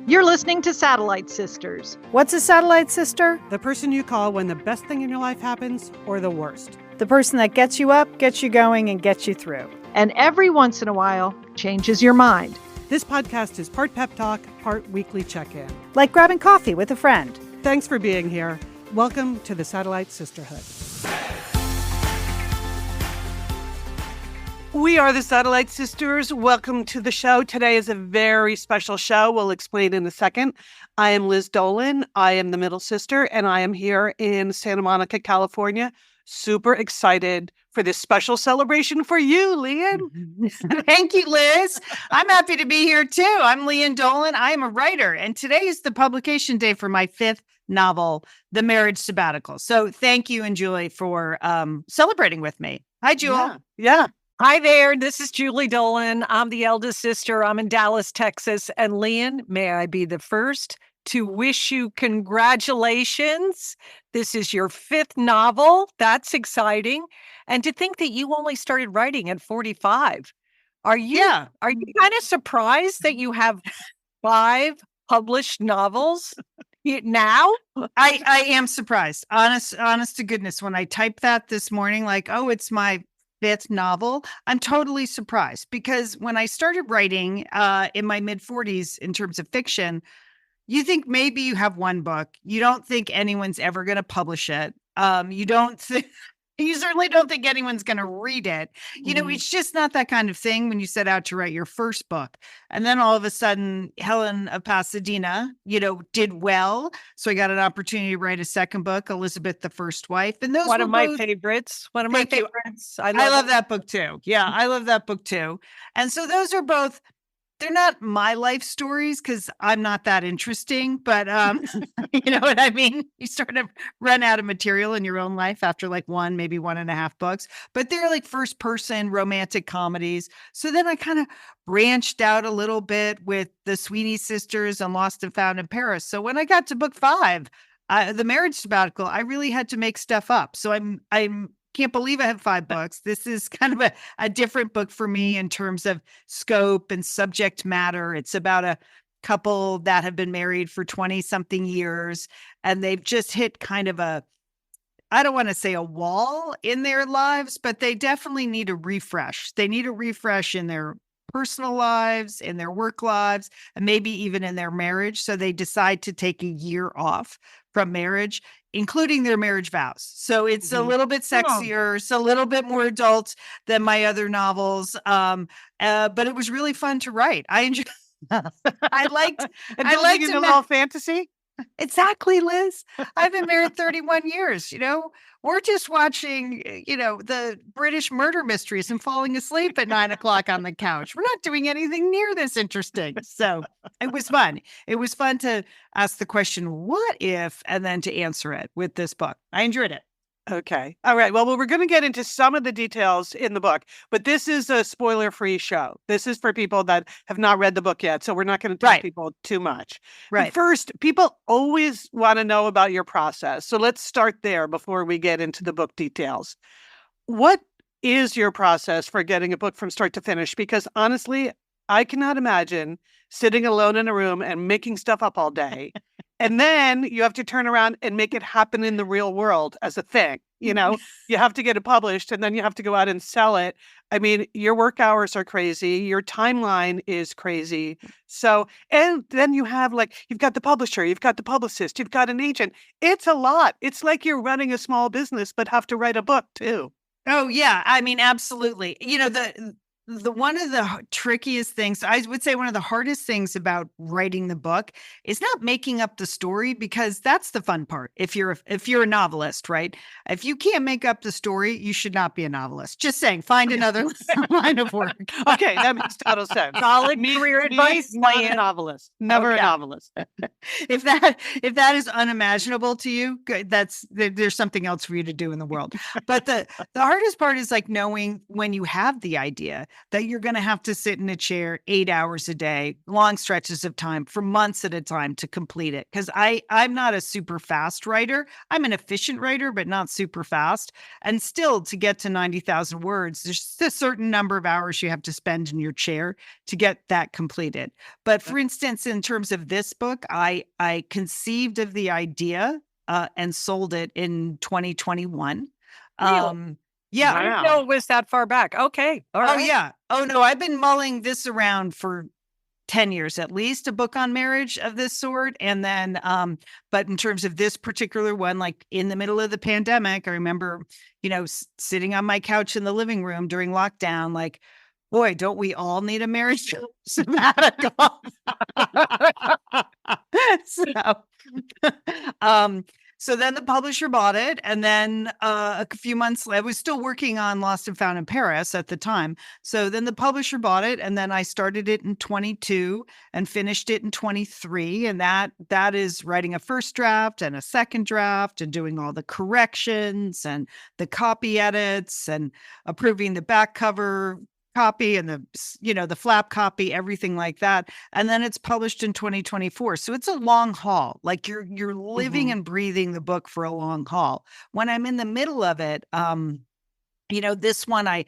You're listening to Satellite Sisters. What's a satellite sister? The person you call when the best thing in your life happens or the worst. The person that gets you up, gets you going, and gets you through. And every once in a while, changes your mind. This podcast is part pep talk, part weekly check-in. Like grabbing coffee with a friend. Thanks for being here. Welcome to the Satellite Sisterhood. We are the Satellite Sisters. Welcome to the show. Today is a very special show. We'll explain in a second. I am Liz Dolan. I am the middle sister, and I am here in Santa Monica, California. Super excited for this special celebration for you, Lian. Thank you, Liz. I'm happy to be here too. I'm Lian Dolan. I am a writer, and today is the publication day for my fifth novel, The Marriage Sabbatical. So thank you and Julie for celebrating with me. Hi, Jewel. Yeah. Hi there. This is Julie Dolan. I'm the eldest sister. I'm in Dallas, Texas. And Lian, may I be the first to wish you congratulations. This is your fifth novel. That's exciting. And to think that you only started writing at 45. Are you kind of surprised that you have 5 published novels now? I am surprised. Honest to goodness. When I typed that this morning, like, oh, it's my 5th novel, I'm totally surprised because when I started writing in my mid-40s in terms of fiction, you think maybe you have one book. You don't think anyone's ever going to publish it. You certainly don't think anyone's going to read it. You know, it's just not that kind of thing when you set out to write your first book. And then all of a sudden, Helen of Pasadena, did well. So I got an opportunity to write a second book, Elizabeth, the First Wife. And those One were of my both favorites. I love that book too. Yeah, I love that book too. And so those are both, they're not my life stories because I'm not that interesting, but you know what I mean? You sort of run out of material in your own life after like one, maybe 1.5 books, but they're like first person romantic comedies. So then I kind of branched out a little bit with the Sweeney Sisters and Lost and Found in Paris. So when I got to book 5, The Marriage Sabbatical, I really had to make stuff up. So I'm can't believe I have 5 books. This is kind of a different book for me in terms of scope and subject matter. It's about a couple that have been married for 20 something years, and they've just hit kind of I don't want to say a wall in their lives, but they definitely need a refresh. They need a refresh in their personal lives, in their work lives, and maybe even in their marriage. So they decide to take a year off from marriage, including their marriage vows. So it's a little bit sexier, it's a little bit more adult than my other novels. But it was really fun to write. I enjoyed. I liked a little fantasy. Exactly, Liz. I've been married 31 years. We're just watching, the British murder mysteries and falling asleep at 9:00 on the couch. We're not doing anything near this interesting. So it was fun. It was fun to ask the question, what if, and then to answer it with this book. I enjoyed it. Okay. All right. Well, we're going to get into some of the details in the book, but this is a spoiler-free show. This is for people that have not read the book yet, so we're not going to tell people too much. Right. But first, people always want to know about your process. So let's start there before we get into the book details. What is your process for getting a book from start to finish? Because honestly, I cannot imagine sitting alone in a room and making stuff up all day. And then you have to turn around and make it happen in the real world as a thing. You have to get it published and then you have to go out and sell it. I mean, your work hours are crazy. Your timeline is crazy. So, and then you have you've got the publisher, you've got the publicist, you've got an agent. It's a lot. It's like you're running a small business, but have to write a book too. Oh, yeah. I mean, absolutely. The one of the trickiest things, I would say one of the hardest things about writing the book is not making up the story, because that's the fun part. If you're a novelist, right? If you can't make up the story, you should not be a novelist. Just saying, find another line of work. Okay, that makes total sense. Solid career advice. Not a novelist. Never a novelist. If that is unimaginable to you, there's something else for you to do in the world. But the hardest part is knowing when you have the idea. that you're going to have to sit in a chair 8 hours a day, long stretches of time for months at a time to complete it. Because I'm not a super fast writer. I'm an efficient writer, but not super fast. And still, to get to 90,000 words, there's just a certain number of hours you have to spend in your chair to get that completed. But for instance, in terms of this book, I conceived of the idea and sold it in 2021. Yeah. I didn't know it was that far back. Okay. All right. Oh, yeah. Oh, no. I've been mulling this around for 10 years, at least, a book on marriage of this sort. And then, but in terms of this particular one, like in the middle of the pandemic, I remember, sitting on my couch in the living room during lockdown, like, boy, don't we all need a marriage sabbatical? So then the publisher bought it. And then a few months later, I was still working on Lost and Found in Paris at the time. So then the publisher bought it. And then I started it in 22 and finished it in 23. And that is writing a first draft and a second draft and doing all the corrections and the copy edits and approving the back cover copy and the flap copy, everything like that. And then it's published in 2024. So it's a long haul. Like you're living and breathing the book for a long haul. When I'm in the middle of it, this one, I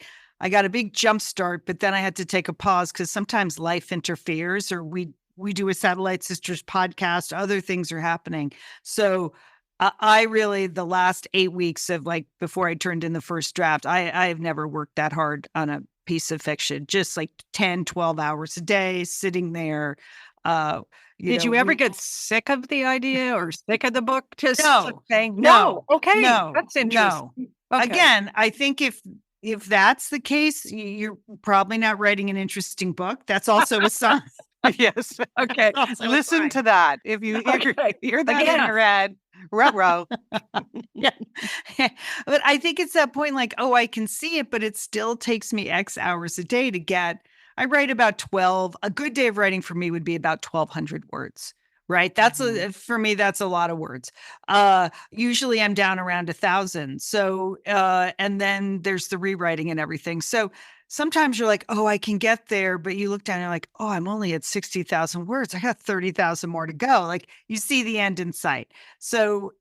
got a big jump start, but then I had to take a pause because sometimes life interferes, or we do a Satellite Sisters podcast, other things are happening. So I really, the last 8 weeks of before I turned in the first draft, I've never worked that hard on a piece of fiction, just 10, 12 hours a day, sitting there. Did you ever get sick of the idea or sick of the book? Just no, saying, no. Okay. No, that's interesting. No. Okay. Again, I think if that's the case, you're probably not writing an interesting book. That's also a sign. Yes. Okay. Listen to that. If you hear that in your head, ruh-roh. Yeah. But I think it's that point I can see it, but it still takes me X hours a day to get. I write about 12. A good day of writing for me would be about 1,200 words, right? That's for me, that's a lot of words. Usually I'm down around 1,000. So, and then there's the rewriting and everything. So sometimes you're like, oh, I can get there. But you look down and you're like, oh, I'm only at 60,000 words. I got 30,000 more to go. You see the end in sight. So,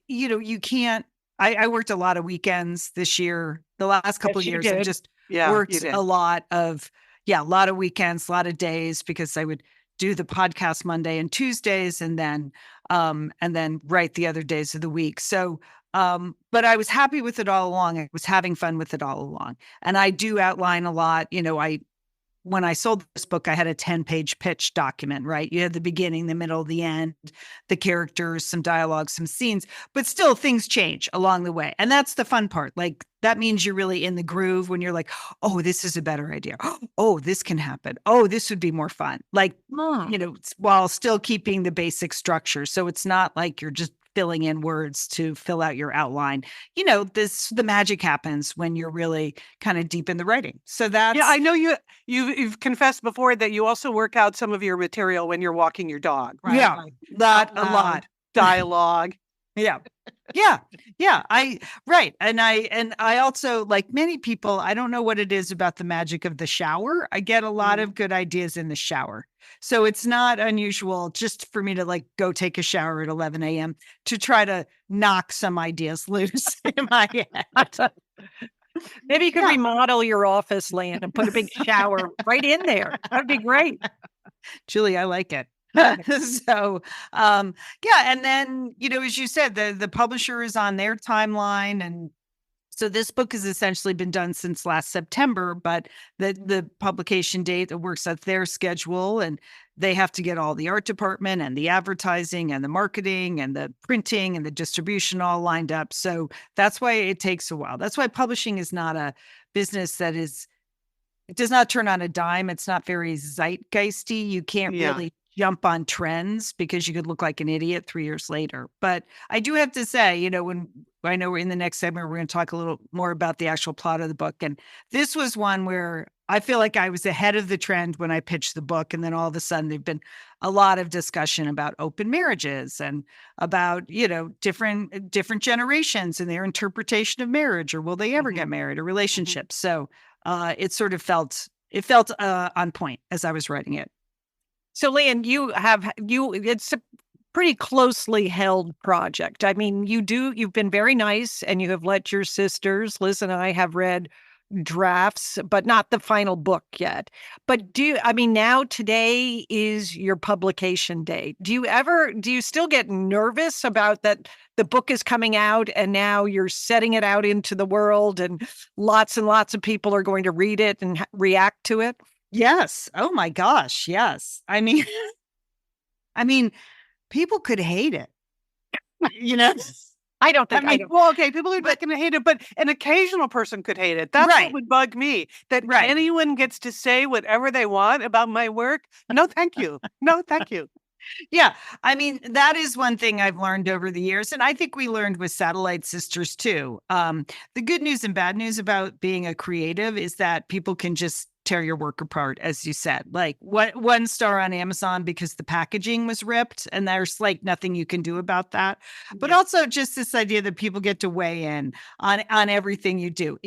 you can't, I worked a lot of weekends this year. The last couple of years, I just worked a lot of weekends, a lot of days, because I would do the podcast Monday and Tuesdays and then write the other days of the week. So, but I was happy with it all along. I was having fun with it all along. And I do outline a lot. When I sold this book, I had a 10-page pitch document, right? You had the beginning, the middle, the end, the characters, some dialogue, some scenes, but still things change along the way. And that's the fun part. That means you're really in the groove when you're like, oh, this is a better idea. Oh, this can happen. Oh, this would be more fun. While still keeping the basic structure. So it's not like you're just filling in words to fill out your outline. The magic happens when you're really kind of deep in the writing. So that's... Yeah, I know you've confessed before that you also work out some of your material when you're walking your dog, right? Yeah, a lot. Dialogue. Yeah. Right. And I also, like many people, I don't know what it is about the magic of the shower. I get a lot of good ideas in the shower. So it's not unusual just for me to go take a shower at 11 a.m. to try to knock some ideas loose in my head. Maybe you could remodel your office, Lian, and put a big shower right in there. That'd be great. Julie, I like it. So, and then, as you said, the publisher is on their timeline. And so this book has essentially been done since last September, but the publication date that works at their schedule, and they have to get all the art department and the advertising and the marketing and the printing and the distribution all lined up. So that's why it takes a while. That's why publishing is not a business it does not turn on a dime. It's not very zeitgeisty. You can't really jump on trends because you could look like an idiot 3 years later. But I do have to say, when I know we're in the next segment, we're going to talk a little more about the actual plot of the book. And this was one where I feel like I was ahead of the trend when I pitched the book. And then all of a sudden there've been a lot of discussion about open marriages and about, different generations and their interpretation of marriage, or will they ever get married, or relationships. So it sort of felt it felt on point as I was writing it. So, Lian, it's a pretty closely held project. I mean, you've been very nice and you have let your sisters, Liz and I, have read drafts, but not the final book yet. But now today is your publication day. Do you still get nervous about that the book is coming out and now you're setting it out into the world and lots of people are going to read it and react to it? Yes. Oh my gosh. Yes. I mean, people could hate it, you know? I don't think. Well, okay, people are not going to hate it, but an occasional person could hate it. That's what would bug me. That anyone gets to say whatever they want about my work. No, thank you. No, thank you. Yeah. I mean, that is one thing I've learned over the years. And I think we learned with Satellite Sisters too. The good news and bad news about being a creative is that people can just tear your work apart, as you said. Like one star on Amazon because the packaging was ripped, and there's like nothing you can do about that. But also just this idea that people get to weigh in on everything you do.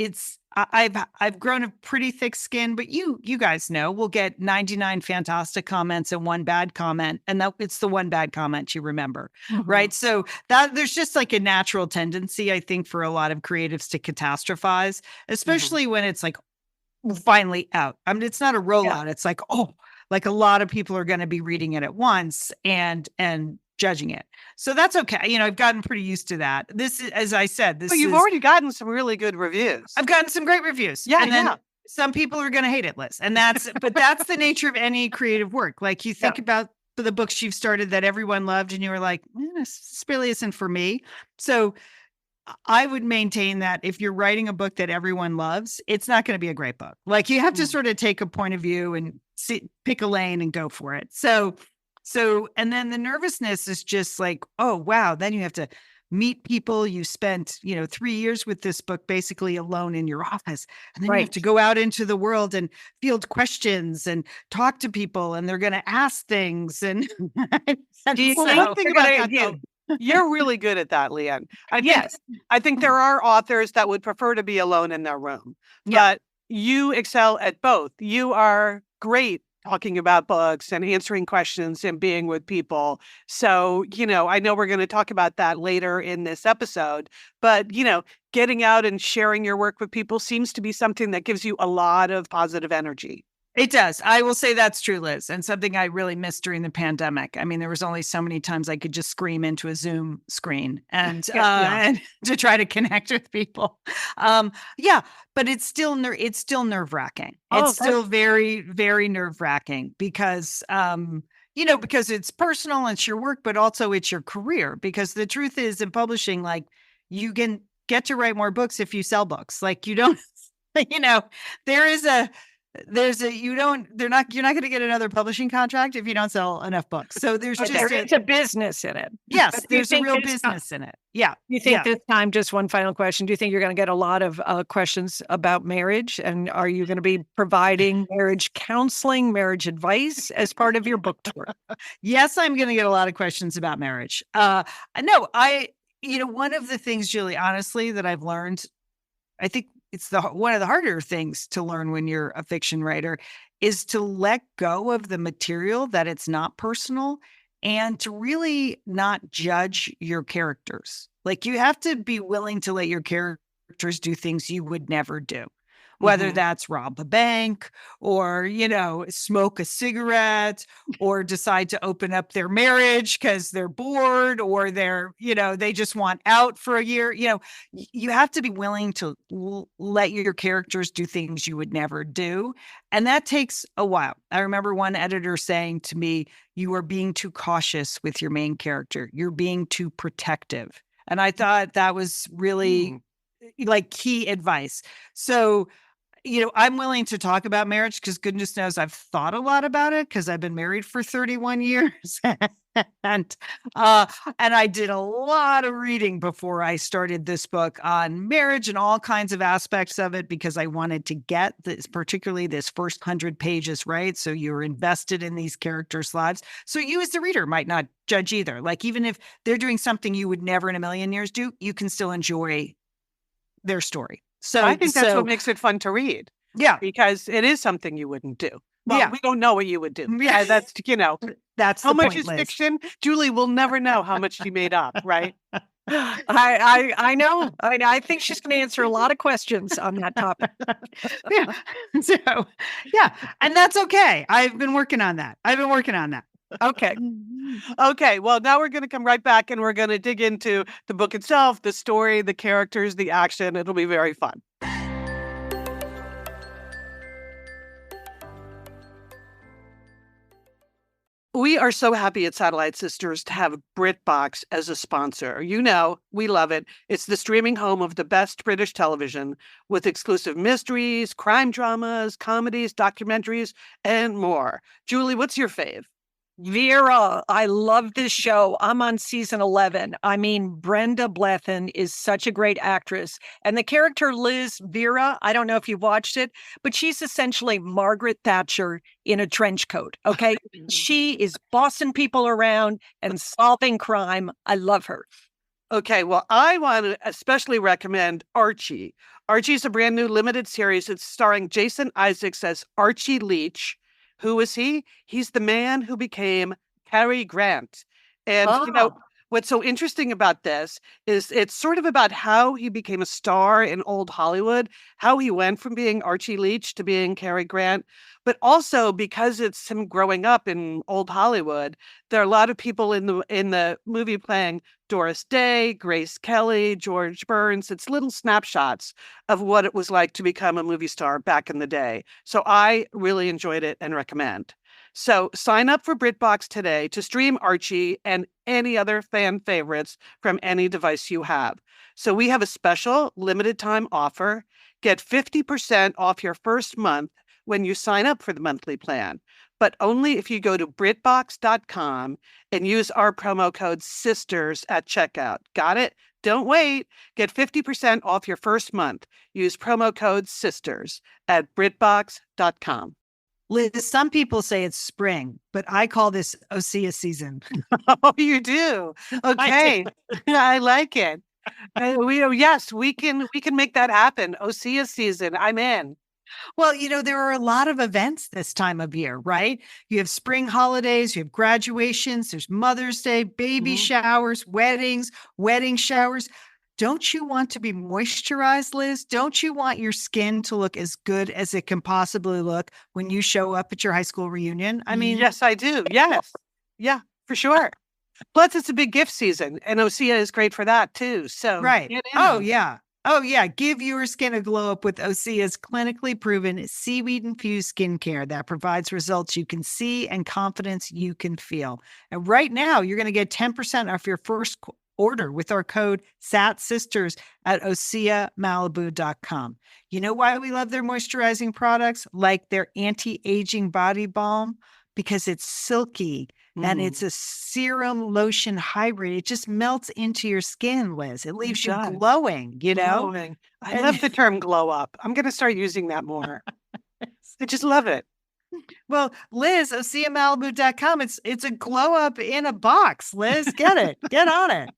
I've grown a pretty thick skin, but you guys know we'll get 99 fantastic comments and one bad comment, and it's the one bad comment you remember, right? So that there's just like a natural tendency, I think, for a lot of creatives to catastrophize, especially when it's like finally out. I mean, it's not a rollout. It's like, like a lot of people are going to be reading it at once and judging it. So that's okay. I've gotten pretty used to that. This is, as I said, you've already gotten some really good reviews. I've gotten some great reviews. Yeah. And then some people are going to hate it, Liz. And that's the nature of any creative work. Like you think about the books you've started that everyone loved and you were like, this really isn't for me. So I would maintain that if you're writing a book that everyone loves, it's not going to be a great book. Like you have to sort of take a point of view and pick a lane and go for it. So, and then the nervousness is just like, oh, wow. Then you have to meet people. You spent, 3 years with this book, basically alone in your office. And then you have to go out into the world and field questions and talk to people, and they're going to ask things. And do you think about that? You're really good at that, Lian. I think there are authors that would prefer to be alone in their room, but you excel at both. You are great talking about books and answering questions and being with people. So, I know we're going to talk about that later in this episode, but, getting out and sharing your work with people seems to be something that gives you a lot of positive energy. It does. I will say that's true, Liz, and something I really missed during the pandemic. I mean, there was only so many times I could just scream into a Zoom screen and to try to connect with people. But it's still nerve-wracking. It's still very, very nerve-wracking because because it's personal, it's your work, but also it's your career. Because the truth is, in publishing, like you can get to write more books if you sell books. Like you don't, you're not going to get another publishing contract if you don't sell enough books. So there's a business in it. Yes, there's a real business in it. Yeah. You think this time, just one final question, do you think you're going to get a lot of questions about marriage? And are you going to be providing marriage counseling, marriage advice as part of your book tour? Yes, I'm going to get a lot of questions about marriage. One of the things, Julie, honestly, that I've learned, I think it's one of the harder things to learn when you're a fiction writer is to let go of the material, that it's not personal, and to really not judge your characters. Like you have to be willing to let your characters do things you would never do. Whether that's rob a bank or, smoke a cigarette or decide to open up their marriage because they're bored or they just want out for a year. You have to be willing to let your characters do things you would never do. And that takes a while. I remember one editor saying to me, you are being too cautious with your main character. You're being too protective. And I thought that was really like key advice. So, I'm willing to talk about marriage because goodness knows I've thought a lot about it because I've been married for 31 years. and I did a lot of reading before I started this book on marriage and all kinds of aspects of it because I wanted to get this, particularly this first 100 pages, right? So you're invested in these characters' lives. So you as the reader might not judge either. Like even if they're doing something you would never in a million years do, you can still enjoy their story. So I think that's what makes it fun to read. Yeah. Because it is something you wouldn't do. Well, Yeah. we don't know what you would do. Yeah. That's, That's how the much point, is Liz. fiction? Julie will never know how much she made up, right? I know. I think she's going to answer a lot of questions on that topic. Yeah. So, yeah. And that's okay. I've been working on that. Okay. Okay, well, now we're going to come right back and we're going to dig into the book itself, the story, the characters, the action. It'll be very fun. We are so happy at Satellite Sisters to have BritBox as a sponsor. You know, we love it. It's the streaming home of the best British television with exclusive mysteries, crime dramas, comedies, documentaries, and more. Julie, what's your fave? Vera, I love this show. I'm on season 11. I mean, Brenda Blethyn is such a great actress. And the character Liz, Vera, I don't know if you watched it, but she's essentially Margaret Thatcher in a trench coat, okay? She is bossing people around and solving crime. I love her. Okay, well, I want to especially recommend Archie. Archie's a brand new limited series. It's starring Jason Isaacs as Archie Leach. Who is he? He's the man who became Cary Grant. And, what's so interesting about this is it's sort of about how he became a star in old Hollywood, how he went from being Archie Leach to being Cary Grant, but also because it's him growing up in old Hollywood, there are a lot of people in the movie playing Doris Day, Grace Kelly, George Burns. It's little snapshots of what it was like to become a movie star back in the day. So I really enjoyed it and recommend. So sign up for BritBox today to stream Archie and any other fan favorites from any device you have. So we have a special limited time offer. Get 50% off your first month when you sign up for the monthly plan, but only if you go to BritBox.com and use our promo code SISTERS at checkout. Got it? Don't wait. Get 50% off your first month. Use promo code SISTERS at BritBox.com. Liz, some people say it's spring, but I call this Osea season. Oh, you do? Okay. I like it. Yes, we can make that happen. Osea season. I'm in. Well, there are a lot of events this time of year, right? You have spring holidays, you have graduations, there's Mother's Day, baby showers, weddings, wedding showers. Don't you want to be moisturized, Liz? Don't you want your skin to look as good as it can possibly look when you show up at your high school reunion? I mean, yes, I do. Yes. Yeah, for sure. Plus, it's a big gift season, and Osea is great for that too. So, right. Oh, yeah. Give your skin a glow up with Osea's clinically proven seaweed-infused skincare that provides results you can see and confidence you can feel. And right now, you're going to get 10% off your first order with our code SATSisters at OseaMalibu.com. You know why we love their moisturizing products, like their anti-aging body balm? Because it's silky and it's a serum lotion hybrid. It just melts into your skin, Liz. It leaves you glowing, Glowing. I love the term glow up. I'm going to start using that more. I just love it. Well, Liz, OseaMalibu.com, it's a glow up in a box, Liz. Get it. Get on it.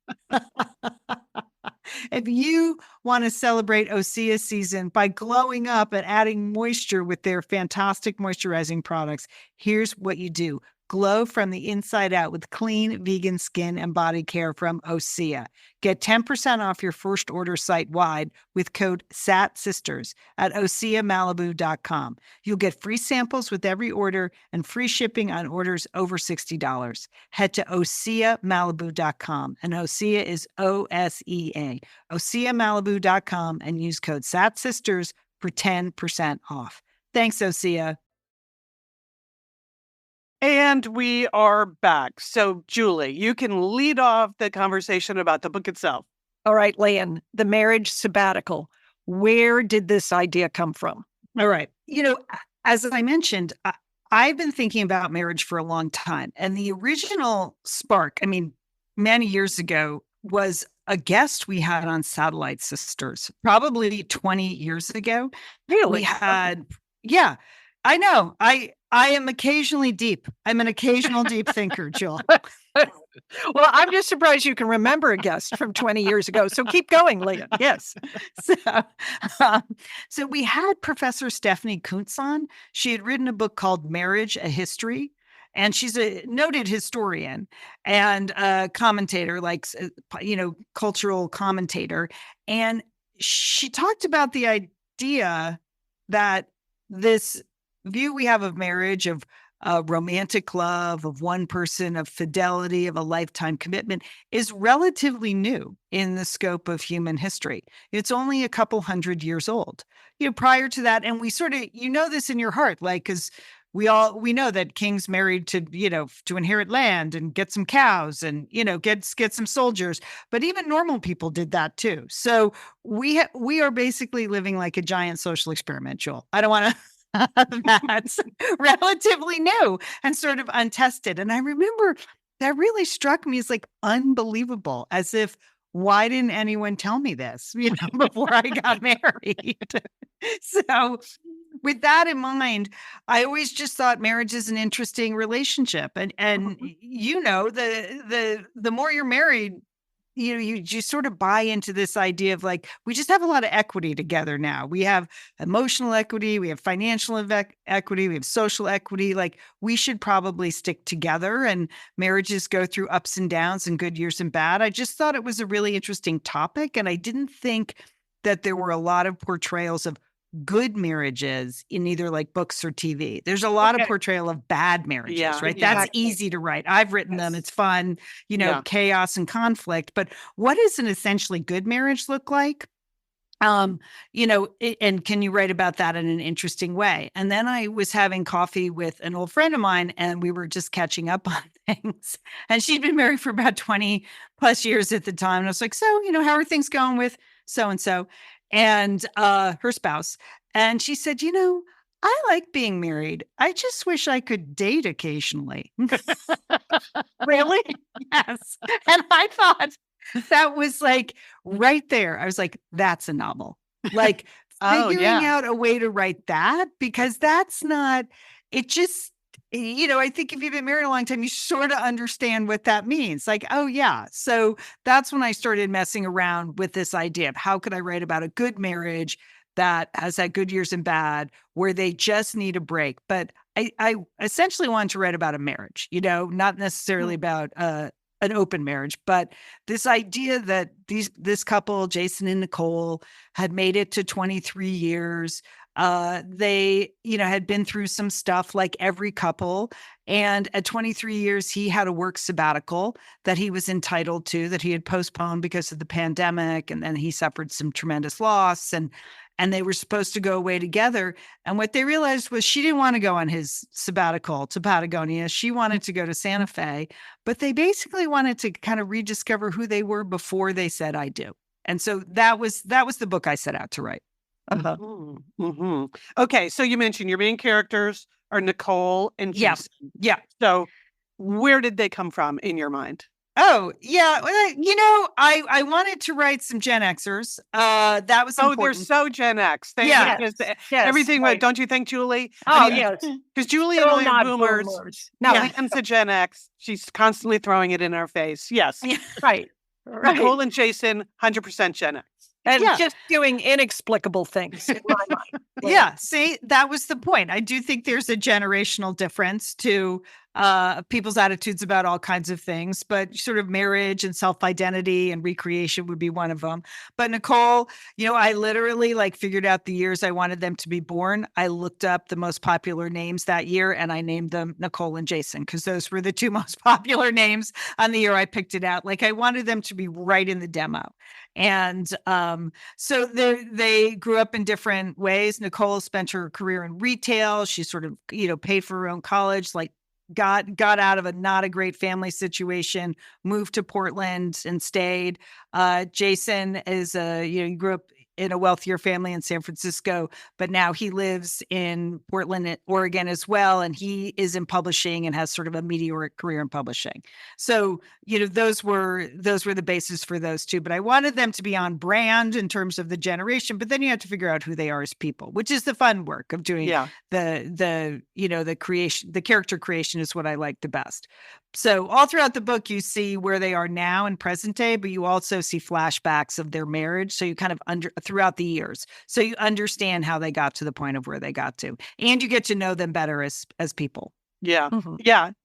If you want to celebrate Osea season by glowing up and adding moisture with their fantastic moisturizing products, here's what you do. Glow from the inside out with clean vegan skin and body care from Osea. Get 10% off your first order site-wide with code SATSisters at OseaMalibu.com. You'll get free samples with every order and free shipping on orders over $60. Head to OseaMalibu.com, and Osea is O-S-E-A. OseaMalibu.com and use code SATSisters for 10% off. Thanks, Osea. And we are back. So, Julie, you can lead off the conversation about the book itself. All right, Lian, the Marriage Sabbatical. Where did this idea come from? All right. As I mentioned, I've been thinking about marriage for a long time. And the original spark, many years ago, was a guest we had on Satellite Sisters, probably 20 years ago. Really? We had, yeah, I know. I am occasionally deep. I'm an occasional deep thinker, Jill. Well, I'm just surprised you can remember a guest from 20 years ago. So keep going, Leah. Yes. So, um, so we had Professor Stephanie Kuntz on. She had written a book called Marriage, a History. And she's a noted historian and a commentator, like, cultural commentator. And she talked about the idea that this view we have of marriage, of romantic love, of one person, of fidelity, of a lifetime commitment, is relatively new in the scope of human history. It's only a couple hundred years old. Prior to that, and we sort of, this in your heart, like, because we know that kings married to, to inherit land and get some cows and, get some soldiers, but even normal people did that too. So we are basically living like a giant social experiment, Joel. I don't want to. That's relatively new and sort of untested. And I remember that really struck me as like unbelievable, as if, why didn't anyone tell me this, before I got married? So with that in mind, I always just thought marriage is an interesting relationship. And the more you're married, you just sort of buy into this idea of like, we just have a lot of equity together now. We have emotional equity, we have financial equity, we have social equity. Like, we should probably stick together, and marriages go through ups and downs and good years and bad. I just thought it was a really interesting topic. And I didn't think that there were a lot of portrayals of good marriages in either like books or TV. There's a lot of portrayal of bad marriages, right? That's easy to write. I've written them. It's fun, chaos and conflict. But what does an essentially good marriage look like? And can you write about that in an interesting way? And then I was having coffee with an old friend of mine, and we were just catching up on things. And she'd been married for about 20 plus years at the time. And I was like, so, how are things going with so-and-so? And her spouse. And she said, I like being married. I just wish I could date occasionally. Really? Yes. And I thought that was like right there. I was like, that's a novel. Like figuring out a way to write that, because that's not, it just, I think if you've been married a long time, you sort of understand what that means. Like, oh yeah. So that's when I started messing around with this idea of how could I write about a good marriage that has had good years and bad, where they just need a break. But I essentially wanted to write about a marriage, not necessarily about an open marriage, but this idea that this couple, Jason and Nicole, had made it to 23 years. They, had been through some stuff like every couple. And at 23 years, he had a work sabbatical that he was entitled to, that he had postponed because of the pandemic. And then he suffered some tremendous loss, and they were supposed to go away together. And what they realized was she didn't want to go on his sabbatical to Patagonia. She wanted to go to Santa Fe, but they basically wanted to kind of rediscover who they were before they said, I do. And so that was the book I set out to write. Uh-huh. Mm-hmm. Okay, so you mentioned your main characters are Nicole and Jason. Yeah. So where did they come from in your mind? Oh, yeah. Well, I wanted to write some Gen Xers. That was important. They're so Gen X. Yes. Everything, Right. Don't you think, Julie? Oh, yes. Because Julie Still and I not are boomers. No, Lian's a Gen X. She's constantly throwing it in our face. Yes. right. Nicole and Jason, 100% Gen X. And just doing inexplicable things in my mind. Yeah. See, that was the point. I do think there's a generational difference to people's attitudes about all kinds of things, but sort of marriage and self-identity and recreation would be one of them. But Nicole, I literally figured out the years I wanted them to be born. I looked up the most popular names that year, and I named them Nicole and Jason, because those were the two most popular names on the year I picked it out. I wanted them to be right in the demo. And so they grew up in different ways. Nicole spent her career in retail. She sort of, paid for her own college, got out of not a great family situation, moved to Portland and stayed. Jason is he grew up in a wealthier family in San Francisco, but now he lives in Portland, Oregon as well. And he is in publishing and has sort of a meteoric career in publishing. So, those were the basis for those two. But I wanted them to be on brand in terms of the generation, but then you have to figure out who they are as people, which is the fun work of doing the creation. The character creation is what I like the best. So all throughout the book, you see where they are now in present day, but you also see flashbacks of their marriage. So you kind of throughout the years. So you understand how they got to the point of where they got to, and you get to know them better as people. Yeah. Mm-hmm.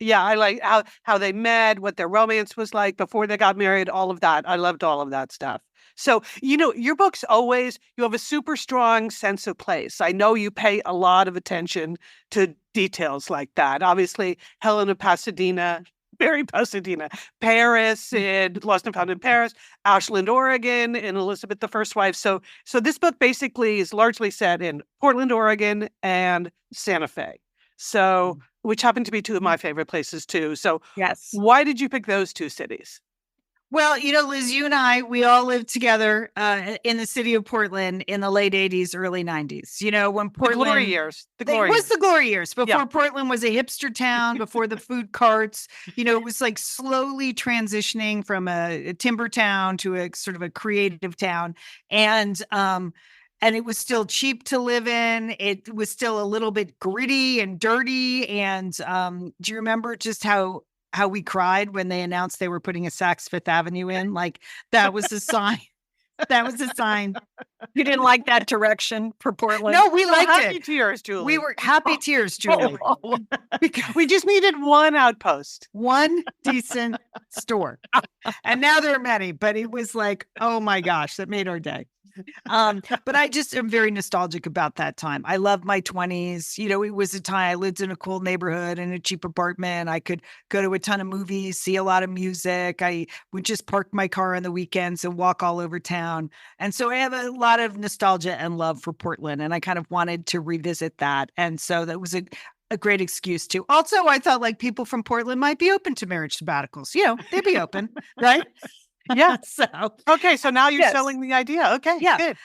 Yeah. I like how they met, what their romance was like before they got married, all of that. I loved all of that stuff. So, your books you have a super strong sense of place. I know you pay a lot of attention to details like that. Obviously, Helen of Pasadena, very Pasadena, Paris, in Lost and Found in Paris, Ashland, Oregon, in Elizabeth the First Wife. So this book basically is largely set in Portland, Oregon, and Santa Fe. So, which happen to be two of my favorite places too. So, yes, why did you pick those two cities? Well, Liz, you and I, we all lived together in the city of Portland in the late 80s, early 90s. When Portland... The glory years. The glory years. Before Portland was a hipster town, before the food carts. It was like slowly transitioning from a timber town to a sort of a creative town. And it was still cheap to live in. It was still a little bit gritty and dirty. And do you remember just how we cried when they announced they were putting a Saks Fifth Avenue in? Like, that was a sign. That was a sign. You didn't like that direction for Portland? No, we liked it. Happy tears, Julie. We were happy tears, Julie. We just needed one outpost. One decent store. And now there are many, but it was like, oh my gosh, that made our day. But I just am very nostalgic about that time. I love my 20s. It was a time I lived in a cool neighborhood in a cheap apartment. I could go to a ton of movies, see a lot of music. I would just park my car on the weekends and walk all over town. And so I have a lot of nostalgia and love for Portland, and I kind of wanted to revisit that. And so that was a great excuse to. Also, I thought like people from Portland might be open to marriage sabbaticals. They'd be open, right? Yeah. So so now you're selling the idea. Okay. Yeah. Good.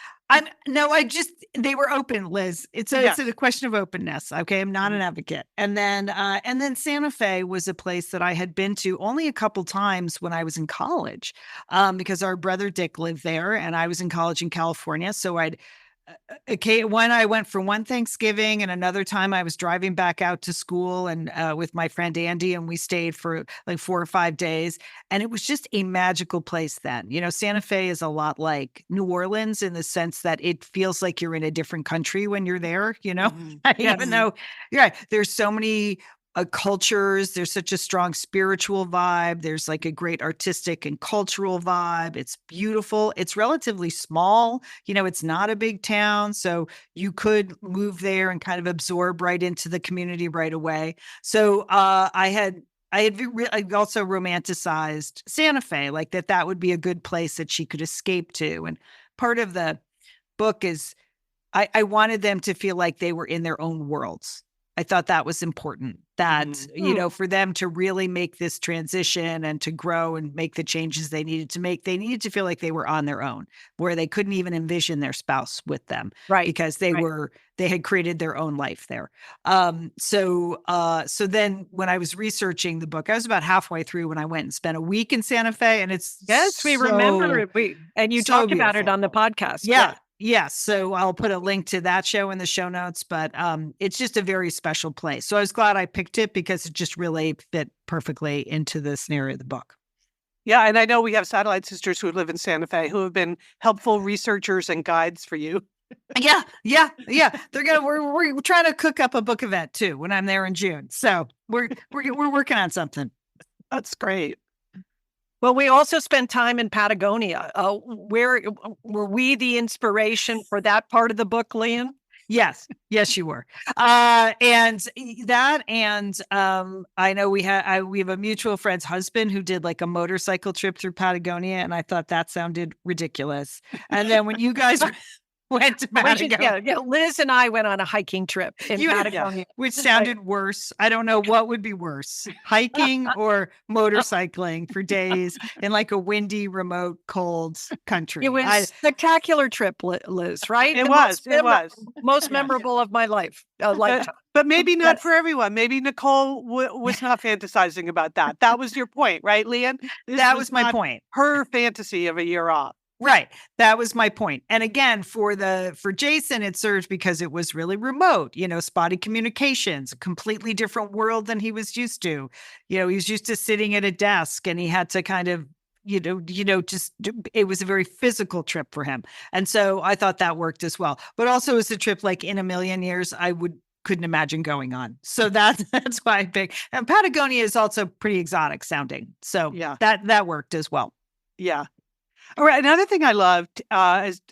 They were open, Liz. It's a question of openness. Okay. I'm not an advocate. And then Santa Fe was a place that I had been to only a couple times when I was in college, because our brother Dick lived there and I was in college in California. So I went for one Thanksgiving, and another time I was driving back out to school and with my friend Andy, and we stayed for like 4 or 5 days. And it was just a magical place then. Santa Fe is a lot like New Orleans in the sense that it feels like you're in a different country when you're there, Mm-hmm. even though, there's so many cultures. There's such a strong spiritual vibe. There's like a great artistic and cultural vibe. It's beautiful. It's relatively small. It's not a big town. So you could move there and kind of absorb right into the community right away. So I had also romanticized Santa Fe, like that would be a good place that she could escape to. And part of the book is I wanted them to feel like they were in their own worlds. I thought that was important, that, for them to really make this transition and to grow and make the changes they needed to make, they needed to feel like they were on their own, where they couldn't even envision their spouse with them. Right. Because they had created their own life there. So then when I was researching the book, I was about halfway through when I went and spent a week in Santa Fe, and we remember it. And you talked about it on the podcast. Yeah. Yes. So I'll put a link to that show in the show notes, but it's just a very special place. So I was glad I picked it because it just really fit perfectly into the scenario of the book. Yeah. And I know we have satellite sisters who live in Santa Fe who have been helpful researchers and guides for you. Yeah. We're trying to cook up a book event too when I'm there in June. So we're working on something. That's great. Well, we also spent time in Patagonia. Where were we the inspiration for that part of the book, Lian? Yes, you were. I know we have a mutual friend's husband who did like a motorcycle trip through Patagonia, and I thought that sounded ridiculous. And then when you guys went to Patagonia. Yeah, Liz and I went on a hiking trip in Patagonia. Which sounded worse. I don't know what would be worse, hiking or motorcycling for days in like a windy, remote, cold country. It was a spectacular trip, Liz, right? It was. Most memorable of my lifetime. But maybe not for everyone. Maybe Nicole was not fantasizing about that. That was your point, right, Lian? That was my point. Her fantasy of a year off. Right. That was my point. And again, for Jason, it served because it was really remote, spotty communications, a completely different world than he was used to. He was used to sitting at a desk and he had to kind of, it was a very physical trip for him. And so I thought that worked as well. But also it's a trip like in a million years, couldn't imagine going on. So that's why I picked. And Patagonia is also pretty exotic sounding. So that worked as well. Yeah. All right. Another thing I loved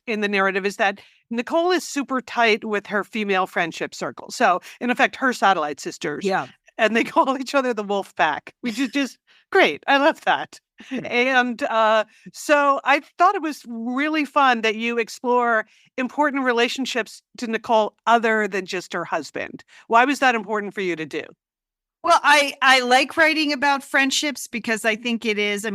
in the narrative is that Nicole is super tight with her female friendship circle. So in effect, her satellite sisters. Yeah. And they call each other the Wolf Pack, which is just great. I love that. And so I thought it was really fun that you explore important relationships to Nicole other than just her husband. Why was that important for you to do? Well, I like writing about friendships because I think it is,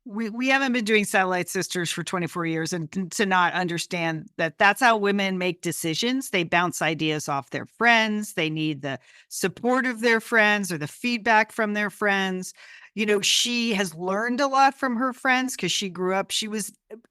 we haven't been doing Satellite Sisters for 24 years and to not understand that that's how women make decisions. They bounce ideas off their friends. They need the support of their friends or the feedback from their friends. She has learned a lot from her friends because she grew up.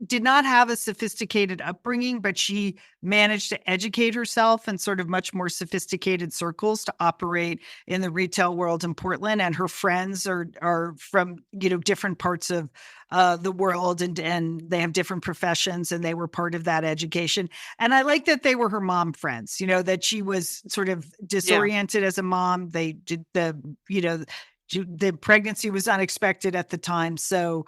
Did not have a sophisticated upbringing, but she managed to educate herself in sort of much more sophisticated circles to operate in the retail world in Portland. And her friends are from, different parts of the world and they have different professions and they were part of that education. And I like that they were her mom friends, that she was sort of disoriented as a mom. They did the pregnancy was unexpected at the time. So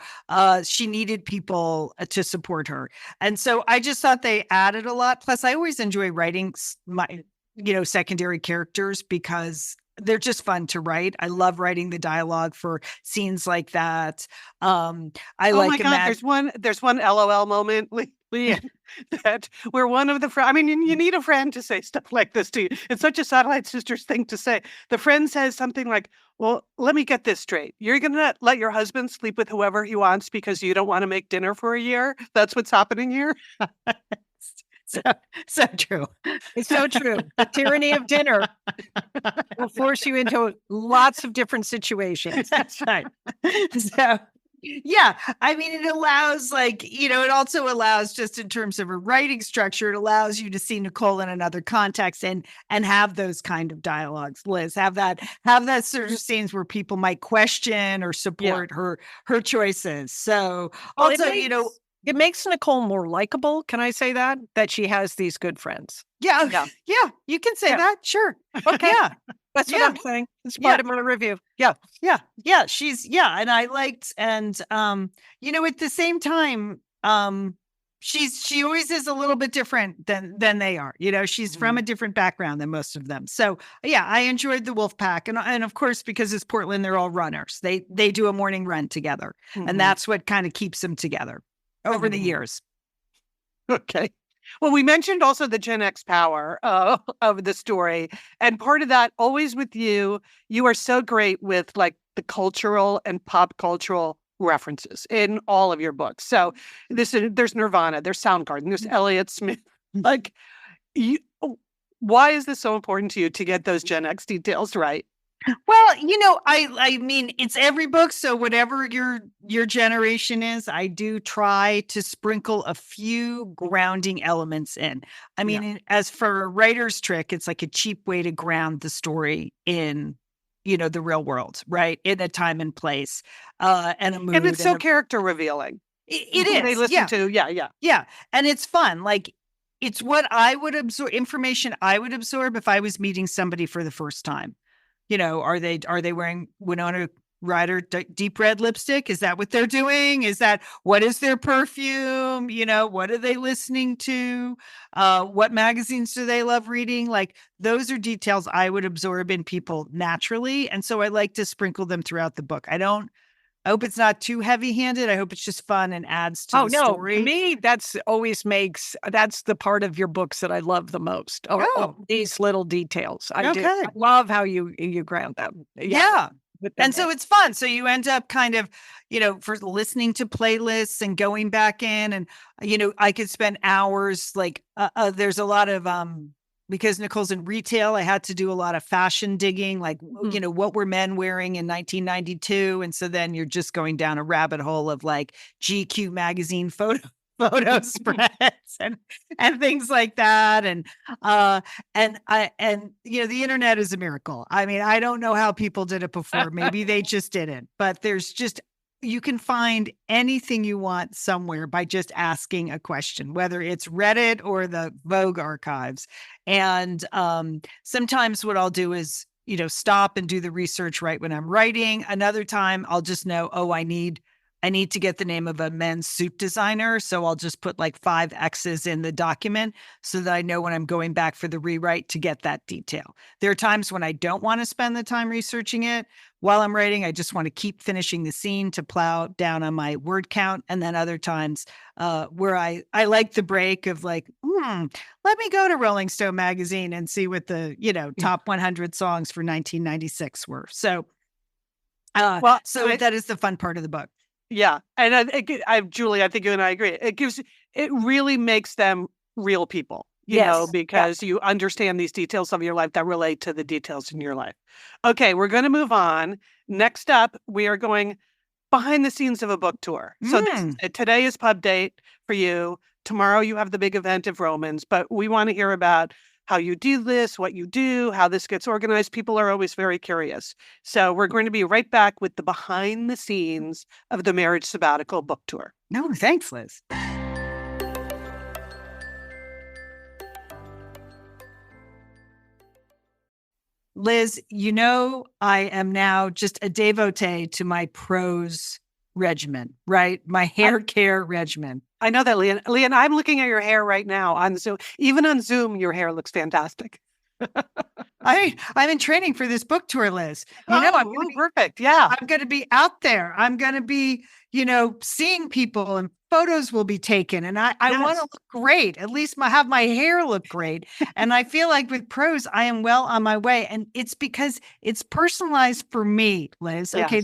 she needed people to support her. And so I just thought they added a lot. Plus, I always enjoy writing my, secondary characters because they're just fun to write. I love writing the dialogue for scenes like that. There's one LOL moment, Lian, that where one of the friends, you need a friend to say stuff like this to you. It's such a Satellite Sisters thing to say. The friend says something like, well, let me get this straight. You're going to let your husband sleep with whoever he wants because you don't want to make dinner for a year? That's what's happening here? So true. It's so true. The tyranny of dinner will force you into lots of different situations. That's right. So, yeah, it allows it also allows just in terms of a writing structure, it allows you to see Nicole in another context and have those kind of dialogues, Liz, have that sort of scenes where people might question or support her choices. So also, it makes Nicole more likable. Can I say that? That she has these good friends. Yeah. You can say that. Sure. Okay. Yeah. That's what I'm saying. It's part of my review. Yeah. And I liked, and, at the same time, she always is a little bit different than they are. She's from a different background than most of them. So yeah, I enjoyed the Wolf Pack. And of course, because it's Portland, they're all runners. They do a morning run together. And that's what kind of keeps them together over the years. Okay. Well, we mentioned also the Gen X power of the story. And part of that, always with you are so great with the cultural and pop cultural references in all of your books. So there's Nirvana, there's Soundgarden, there's Elliott Smith. Why is this so important to you to get those Gen X details right? Well, it's every book. So whatever your generation is, I do try to sprinkle a few grounding elements in. As for a writer's trick, it's like a cheap way to ground the story in, the real world, right? In a time and place, and a mood. And it's so character revealing. It is. They listen to. Yeah. And it's fun. It's what I would absorb, information I would absorb if I was meeting somebody for the first time. Are they wearing Winona Ryder deep red lipstick? Is that what they're doing? What is their perfume? What are they listening to? What magazines do they love reading? Those are details I would absorb in people naturally. And so I like to sprinkle them throughout the book. I don't I hope it's not too heavy-handed. I hope it's just fun and adds to the story. To me, that's the part of your books that I love the most. Or these little details. I love how you ground them. Yeah. And so it's fun. So you end up kind of, for listening to playlists and going back in and, I could spend hours there's a lot of, because Nicole's in retail, I had to do a lot of fashion digging, what were men wearing in 1992? And so then you're just going down a rabbit hole of GQ magazine photo spreads and things like that. And the internet is a miracle. I mean, I don't know how people did it before. Maybe they just didn't, but you can find anything you want somewhere by just asking a question, whether it's Reddit or the Vogue archives. And sometimes what I'll do is, stop and do the research right when I'm writing. Another time I'll just know, I need to get the name of a men's suit designer. So I'll just put 5 X's in the document so that I know when I'm going back for the rewrite to get that detail. There are times when I don't want to spend the time researching it while I'm writing. I just want to keep finishing the scene to plow down on my word count. And then other times where I like the break of let me go to Rolling Stone magazine and see what the, top 100 songs for 1996 were. So, that is the fun part of the book. Yeah. And Julie, I think you and I agree. It really makes them real people, because you understand these details of your life that relate to the details in your life. Okay, we're going to move on. Next up, we are going behind the scenes of a book tour. So today is pub date for you. Tomorrow you have the big event of Romans, but we want to hear about how you do this, what you do, how this gets organized. People are always very curious. So we're going to be right back with the behind the scenes of the Marriage Sabbatical book tour. No, thanks, Liz. Liz, I am now just a devotee to my prose regimen, right? My hair care regimen. I know that, Lian. Lian, I'm looking at your hair right now on Zoom. Even on Zoom, your hair looks fantastic. I'm in training for this book tour, Liz. Perfect. Yeah. I'm going to be out there. I'm going to be, seeing people and photos will be taken. And I want to look great. At least have my hair look great. And I feel like with prose, I am well on my way. And it's because it's personalized for me, Liz. Yes. Okay.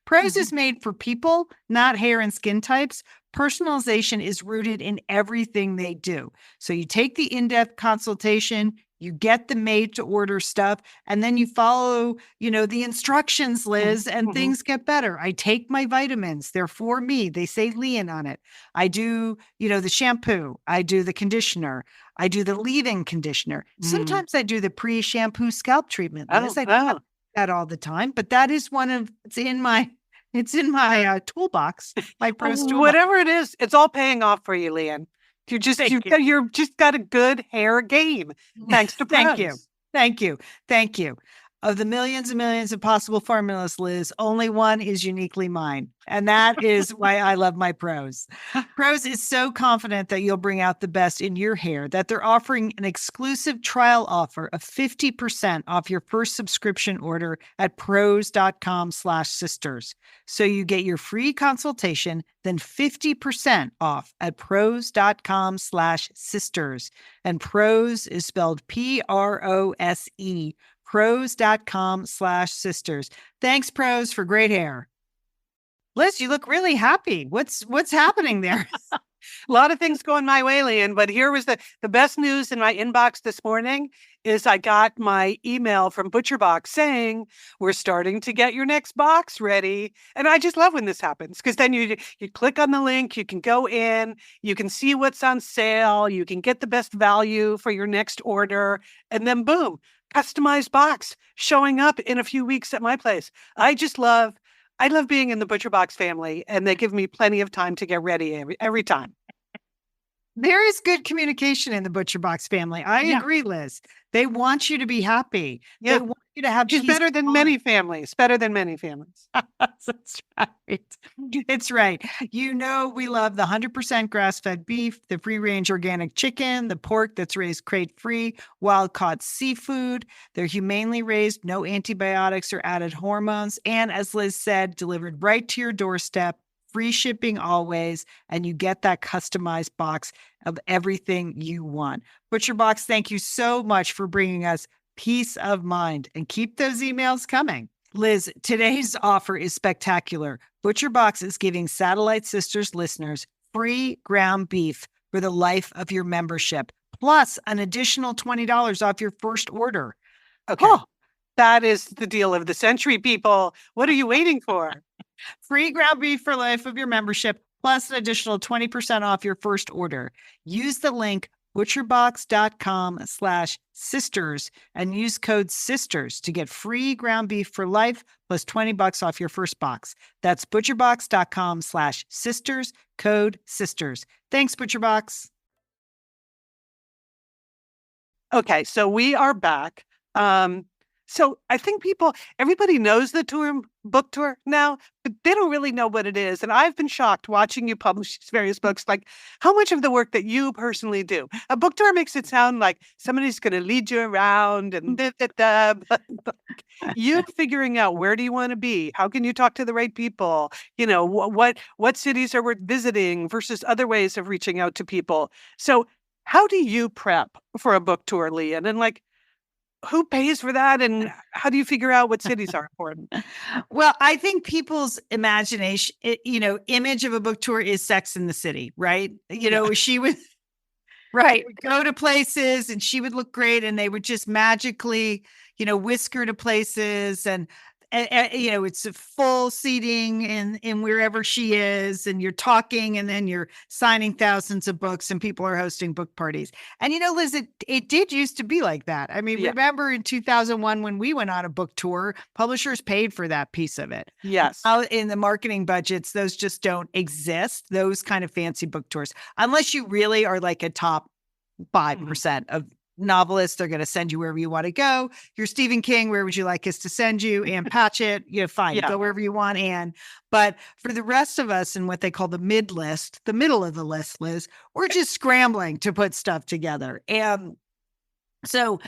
Prose is made for people, not hair and skin types. Personalization is rooted in everything they do. So you take the in-depth consultation, you get the made-to-order stuff, and then you follow, the instructions, Liz, and things get better. I take my vitamins. They're for me. They say Lian on it. I do, the shampoo. I do the conditioner. I do the leave-in conditioner. Sometimes I do the pre-shampoo scalp treatment, Liz. I don't have that all the time, but that is it's in my toolbox, my prose toolbox. Whatever it is, it's all paying off for you, Lian. You're just got a good hair game. Thanks to prose. Thank you. Of the millions and millions of possible formulas, Liz, only one is uniquely mine. And that is why I love my prose. Prose is so confident that you'll bring out the best in your hair that they're offering an exclusive trial offer of 50% off your first subscription order at prose.com/sisters. So you get your free consultation, then 50% off at prose.com/sisters. And prose is spelled PROSE. Prose.com/sisters. Thanks, Prose, for great hair. Liz, you look really happy. What's happening there? A lot of things going my way, Lian, but here was the best news in my inbox this morning is I got my email from ButcherBox saying, we're starting to get your next box ready. And I just love when this happens because then you click on the link, you can go in, you can see what's on sale, you can get the best value for your next order, and then boom, customized box showing up in a few weeks at my place. I love being in the ButcherBox family, and they give me plenty of time to get ready every time. There is good communication in the ButcherBox family. I agree, Liz. They want you to be happy. Yeah. They want you to have She's peace better of than mind. many families. Better than many families. That's right. It's right. You know, we love the 100% grass-fed beef, the free-range organic chicken, the pork that's raised crate-free, wild-caught seafood. They're humanely raised, no antibiotics or added hormones. And as Liz said, delivered right to your doorstep, free shipping always, and you get that customized box of everything you want. ButcherBox, thank you so much for bringing us peace of mind, and keep those emails coming. Liz, today's offer is spectacular. ButcherBox is giving Satellite Sisters listeners free ground beef for the life of your membership, plus an additional $20 off your first order. Okay. Oh, that is the deal of the century, people. What are you waiting for? Free ground beef for life of your membership, plus an additional 20% off your first order. Use the link butcherbox.com/sisters and use code SISTERS to get free ground beef for life plus $20 off your first box. That's butcherbox.com/sisters, code SISTERS. Thanks, ButcherBox. Okay, so we are back. So I think everybody knows the book tour now, but they don't really know what it is. And I've been shocked watching you publish these various books, like how much of the work that you personally do. A book tour makes it sound like somebody's going to lead you around and but you figuring out where do you want to be? How can you talk to the right people? You know, what cities are worth visiting versus other ways of reaching out to people. So how do you prep for a book tour, Lian? And who pays for that? And how do you figure out what cities are important? Well, I think people's imagination, image of a book tour is Sex in the City, right? She would go to places and she would look great and they would just magically, whisk her to places and it's a full seating in wherever she is, and you're talking, and then you're signing thousands of books, and people are hosting book parties. And Liz, it did used to be like that. I mean, remember in 2001 when we went on a book tour, publishers paid for that piece of it. Yes. In the marketing budgets, those just don't exist. Those kind of fancy book tours, unless you really are like a top 5% of novelists. They're going to send you wherever you want to go. You're Stephen King. Where would you like us to send you? Ann Patchett, fine. Go wherever you want, Ann. But for the rest of us in what they call the mid list, the middle of the list, Liz, we're just scrambling to put stuff together. And so,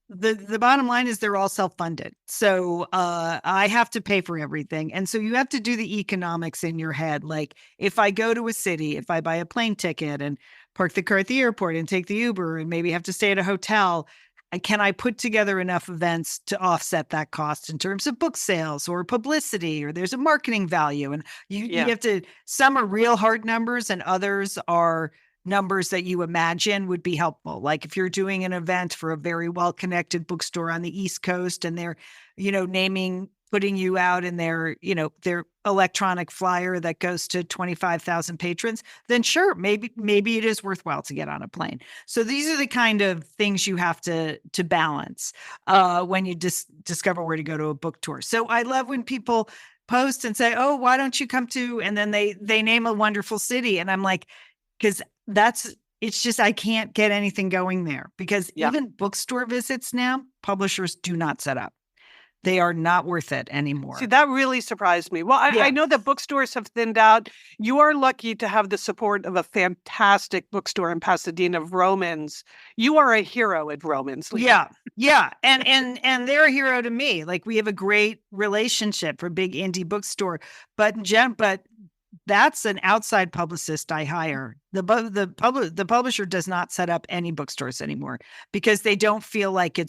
the bottom line is they're all self-funded. So I have to pay for everything. And so you have to do the economics in your head. Like if I go to a city, if I buy a plane ticket and park the car at the airport and take the Uber and maybe have to stay at a hotel, can I put together enough events to offset that cost in terms of book sales or publicity, or there's a marketing value? And you have to, some are real hard numbers and others are numbers that you imagine would be helpful. Like if you're doing an event for a very well-connected bookstore on the East Coast and they're, putting you out in their electronic flyer that goes to 25,000 patrons, then sure, maybe it is worthwhile to get on a plane. So these are the kind of things you have to balance when you discover where to go to a book tour. So I love when people post and say, oh, why don't you come to, and then they name a wonderful city. And I'm like, because it's just, I can't get anything going there because even bookstore visits now, publishers do not set up. They are not worth it anymore. See, that really surprised me. Well, I know that bookstores have thinned out. You are lucky to have the support of a fantastic bookstore in Pasadena, Romans. You are a hero at Romans. Yeah. And they're a hero to me. Like we have a great relationship for a big indie bookstore, but that's an outside publicist I hire. The publisher does not set up any bookstores anymore because they don't feel like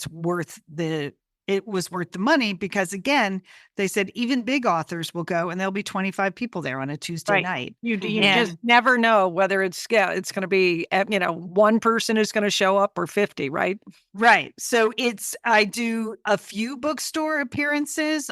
it was worth the money because again, they said even big authors will go and there'll be 25 people there on a Tuesday night. You just never know whether it's going to be, one person is going to show up or 50, right? Right. So I do a few bookstore appearances,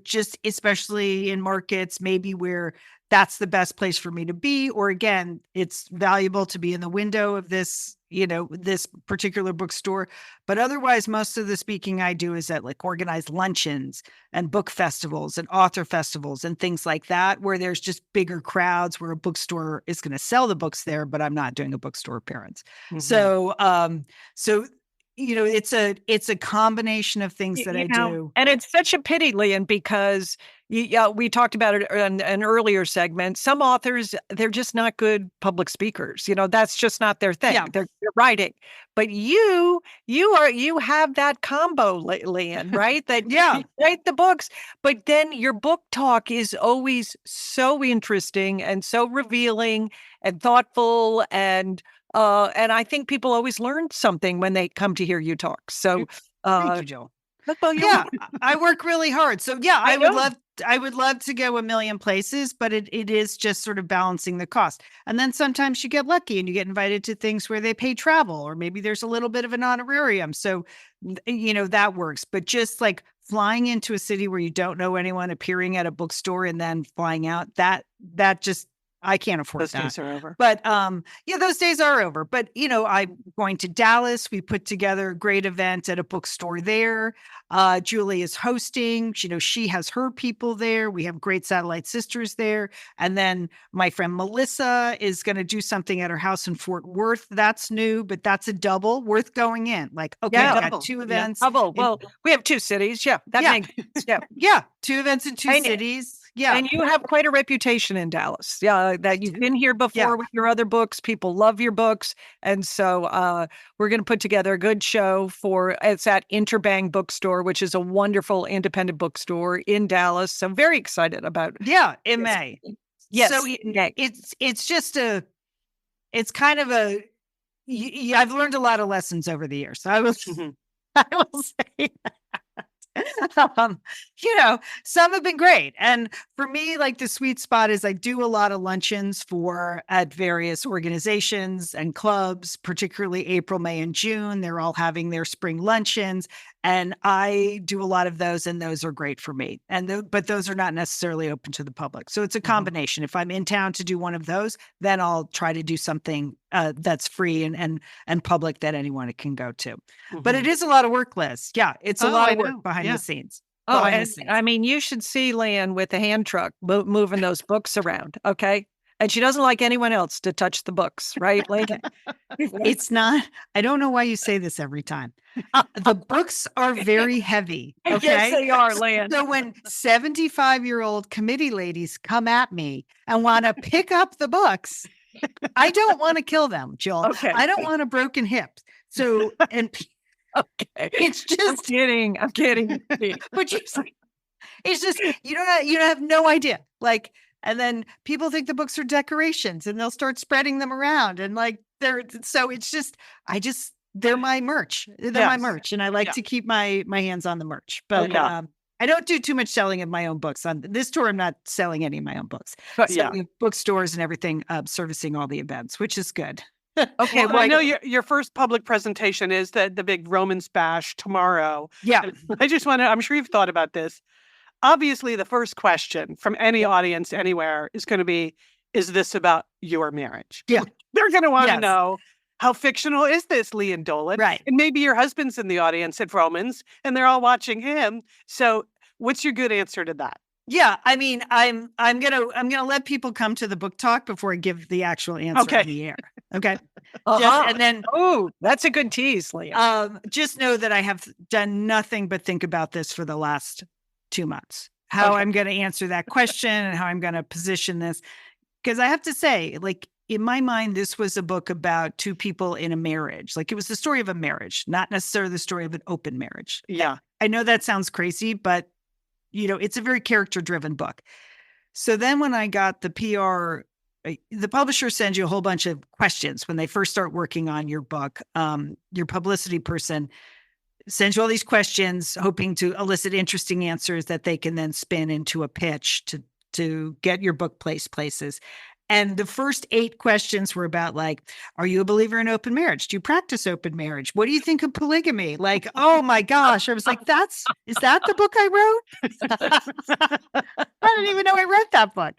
just especially in markets, maybe where that's the best place for me to be. Or again, it's valuable to be in the window of this, this particular bookstore. But otherwise, most of the speaking I do is at like organized luncheons and book festivals and author festivals and things like that, where there's just bigger crowds where a bookstore is going to sell the books there, but I'm not doing a bookstore appearance. Mm-hmm. So it's a combination of things that I do. And it's such a pity, Lian, because we talked about it in an earlier segment. Some authors, they're just not good public speakers. That's just not their thing. Yeah. They're writing. But you have that combo, Lian, right? That you write the books, but then your book talk is always so interesting and so revealing and thoughtful, and I think people always learn something when they come to hear you talk. So thank you, Joel. Yeah, I work really hard. So yeah, I would love to go a million places, but it is just sort of balancing the cost. And then sometimes you get lucky and you get invited to things where they pay travel, or maybe there's a little bit of an honorarium. So, that works. But just like flying into a city where you don't know anyone, appearing at a bookstore and then flying out, that just, I can't afford that. Those days are over. But those days are over. But I'm going to Dallas. We put together a great event at a bookstore there. Julie is hosting. She has her people there. We have great satellite sisters there. And then my friend Melissa is going to do something at her house in Fort Worth. That's new, but that's a double worth going in. Like, okay, I got 2 events. Yeah, double. Well, we have 2 cities. Yeah, that makes sense. Yeah, 2 events in 2 cities. Yeah. And you have quite a reputation in Dallas. Yeah, that you've been here before with your other books. People love your books. And so we're going to put together a good show it's at Interbang Bookstore, which is a wonderful independent bookstore in Dallas. So I'm very excited about it. Yeah, in May. Yes. So it's just it's kind of I've learned a lot of lessons over the years. So I will say that. Some have been great. And for me, like the sweet spot is I do a lot of luncheons at various organizations and clubs, particularly April, May, and June. They're all having their spring luncheons. And I do a lot of those, and those are great for me. But those are not necessarily open to the public. So it's a combination. If I'm in town to do one of those, then I'll try to do something that's free and public that anyone can go to. But it is a lot of work, Liz. Yeah, it's a lot of work behind the scenes. I mean, you should see Lian with a hand truck moving those books around. Okay. And she doesn't like anyone else to touch the books, right, Lian? It's not. I don't know why you say this every time. The books are very heavy. Okay? Yes, they are, Lian. So when 75-year-old committee ladies come at me and want to pick up the books, I don't want to kill them, Jill. Okay. I don't want a broken hip. So, okay. It's just I'm kidding. But it's just you don't have no idea. Like, and then people think the books are decorations, and they'll start spreading them around, and they're my merch. They're my merch, and I like to keep my hands on the merch. But I don't do too much selling of my own books. On this tour, I'm not selling any of my own books. We have bookstores and everything servicing all the events, which is good. Okay, well, I know your first public presentation is the big Romance Bash tomorrow. Yeah. I just want to, I'm sure you've thought about this. Obviously, the first question from any audience anywhere is going to be, is this about your marriage? Yeah. They're going to want to know, how fictional is this, Lian Dolan? Right. And maybe your husband's in the audience at Romans and they're all watching him. So what's your good answer to that? Yeah, I mean, I'm gonna let people come to the book talk before I give the actual answer on the air. Okay. And then that's a good tease, Lian. Just know that I have done nothing but think about this for the last 2 months. How I'm going to answer that question and how I'm going to position this. Because I have to say, like, in my mind, this was a book about 2 people in a marriage. Like, it was the story of a marriage, not necessarily the story of an open marriage. Yeah. I know that sounds crazy, but it's a very character-driven book. So then when I got the PR, the publisher sends you a whole bunch of questions when they first start working on your book. Your publicity person sends you all these questions, hoping to elicit interesting answers that they can then spin into a pitch to get your book placed places. And the first 8 questions were about, like, are you a believer in open marriage? Do you practice open marriage? What do you think of polygamy? Like, oh my gosh. I was like, is that the book I wrote? I didn't even know I wrote that book.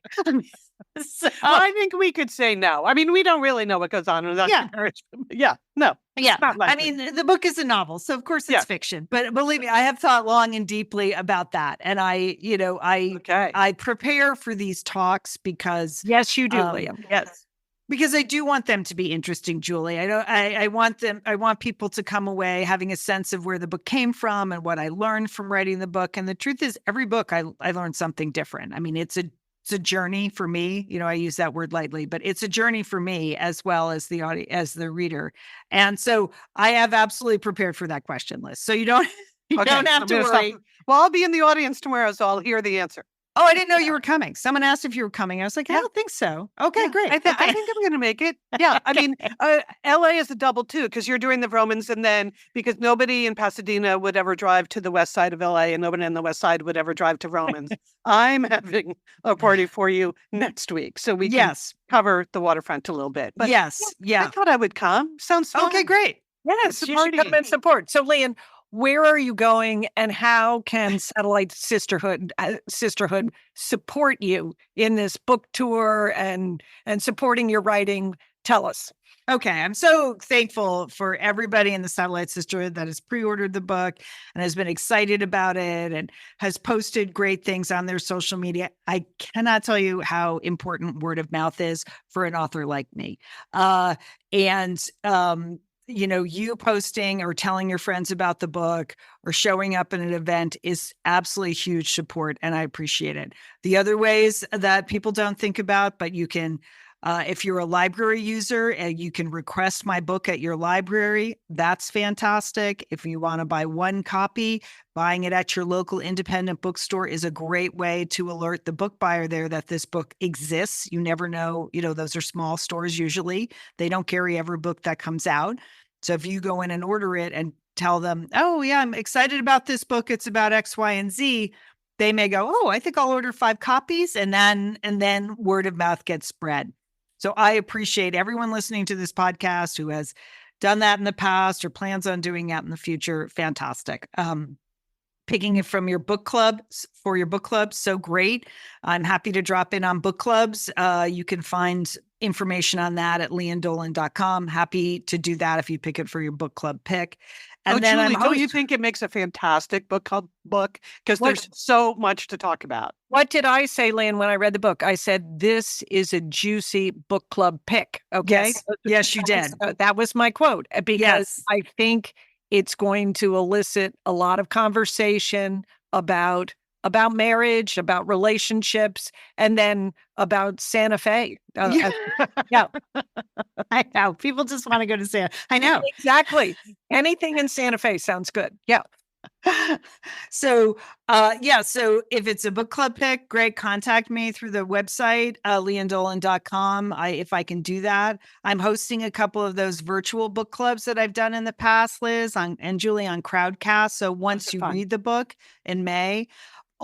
So, well, I think we could say no. I mean, we don't really know what goes on in open marriage. Yeah, no. Yeah. I mean, the book is a novel, so of course it's fiction. But believe me, I have thought long and deeply about that. And I prepare for these talks because yes, you do, Liam. Yes. Because I do want them to be interesting, Julie. I want people to come away having a sense of where the book came from and what I learned from writing the book. And the truth is, every book I learned something different. I mean, it's a journey for me. I use that word lightly, but it's a journey for me as well as the reader. And so I have absolutely prepared for that question list. So you don't have to worry. Well, I'll be in the audience tomorrow, so I'll hear the answer. Oh, I didn't know you were coming. Someone asked if you were coming. I was like, I don't think so. Okay, great. I think I'm going to make it. Yeah. I mean, LA is a double too, because you're doing the Romans, and then because nobody in Pasadena would ever drive to the west side of LA and nobody on the west side would ever drive to Romans. I'm having a party for you next week. So we can cover the waterfront a little bit. But yeah. I thought I would come. Sounds fun. Okay, great. Yes, you should come and support. So, Lian, where are you going, and how can Satellite Sisterhood support you in this book tour and supporting your writing? Tell us. Okay, I'm so thankful for everybody in the Satellite Sisterhood that has pre-ordered the book and has been excited about it and has posted great things on their social media. I cannot tell you how important word of mouth is for an author like me. You posting or telling your friends about the book or showing up at an event is absolutely huge support, and I appreciate it. The other ways that people don't think about, but you can, if you're a library user, you can request my book at your library. That's fantastic. If you want to buy one copy, buying it at your local independent bookstore is a great way to alert the book buyer there that this book exists. You never know, those are small stores usually. They don't carry every book that comes out. So if you go in and order it and tell them, oh yeah, I'm excited about this book, it's about X, Y, and Z, they may go, oh, I think I'll order 5 copies. And then word of mouth gets spread. So I appreciate everyone listening to this podcast who has done that in the past or plans on doing that in the future. Fantastic. Picking it from your book club for your book club. So great. I'm happy to drop in on book clubs. You can find information on that at liandolan.com. Happy to do that if you pick it for your book club pick. And then Julie, don't you think it makes a fantastic book club book? Because there's so much to talk about. What did I say, Lian, when I read the book? I said, this is a juicy book club pick. Okay. Yes, you did. That was my quote, because I think it's going to elicit a lot of conversation about marriage, about relationships, and then about Santa Fe. Yeah. I know. People just want to go to Santa. I know. Exactly. Anything in Santa Fe sounds good. Yeah. So if it's a book club pick, great. Contact me through the website, liandolan.com. If I can do that. I'm hosting a couple of those virtual book clubs that I've done in the past, Liz and Julie, on Crowdcast. So once you read the book in May,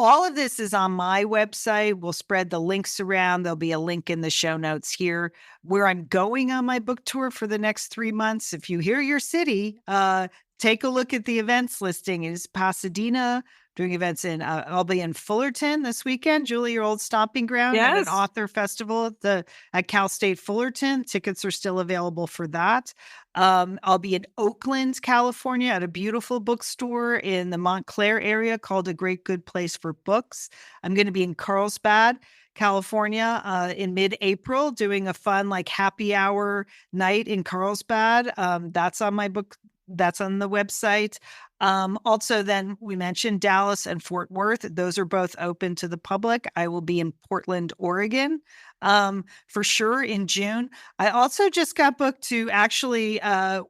all of this is on my website. We'll spread the links around. There'll be a link in the show notes here where I'm going on my book tour for the next 3 months. If you hear your city, take a look at the events listing. It is Pasadena, doing events I'll be in Fullerton this weekend, Julie, your old stomping ground, at an author festival at Cal State Fullerton. Tickets are still available for that. I'll be in Oakland, California, at a beautiful bookstore in the Montclair area called A Great Good Place for Books. I'm going to be in Carlsbad, California, in mid-April, doing a fun happy hour night in Carlsbad. That's on my book. That's on the website. Also, then we mentioned Dallas and Fort Worth. Those are both open to the public. I will be in Portland, Oregon, for sure in June. I also just got booked to actually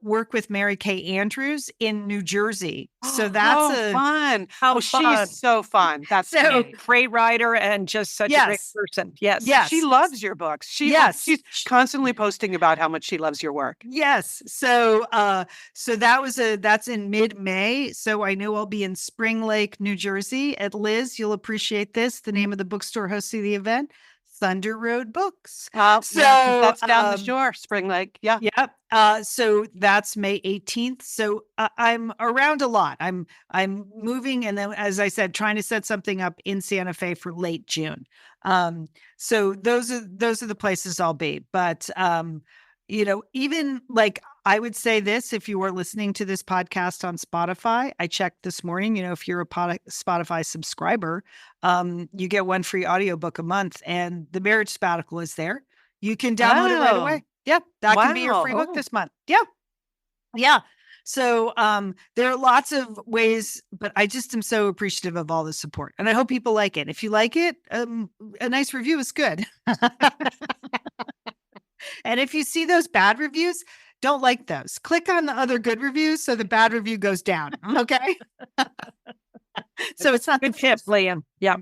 work with Mary Kay Andrews in New Jersey. So that's fun. Fun. She's so fun. That's so great writer and just such a great person. Yes. She loves your books. She's constantly posting about how much she loves your work. Yes. So that's in mid-May. So I know I'll be in Spring Lake, New Jersey at Liz. You'll appreciate this. The name of the bookstore hosting the event, Thunder Road Books. So that's down the shore, Spring Lake. Yeah. Yep. So that's May 18th. So I'm around a lot. I'm moving, and then, as I said, trying to set something up in Santa Fe for late June. So those are the places I'll be. But even I would say this, if you are listening to this podcast on Spotify, I checked this morning, if you're a Spotify subscriber, you get one free audiobook a month, and the Marriage Sabbatical is there. You can download it right away. Yep. That can be your free book this month. Yep. Yeah. So there are lots of ways, but I just am so appreciative of all the support. And I hope people like it. If you like it, a nice review is good. And if you see those bad reviews, don't like those. Click on the other good reviews so the bad review goes down. Okay. So it's not good tip, Lian. Yeah.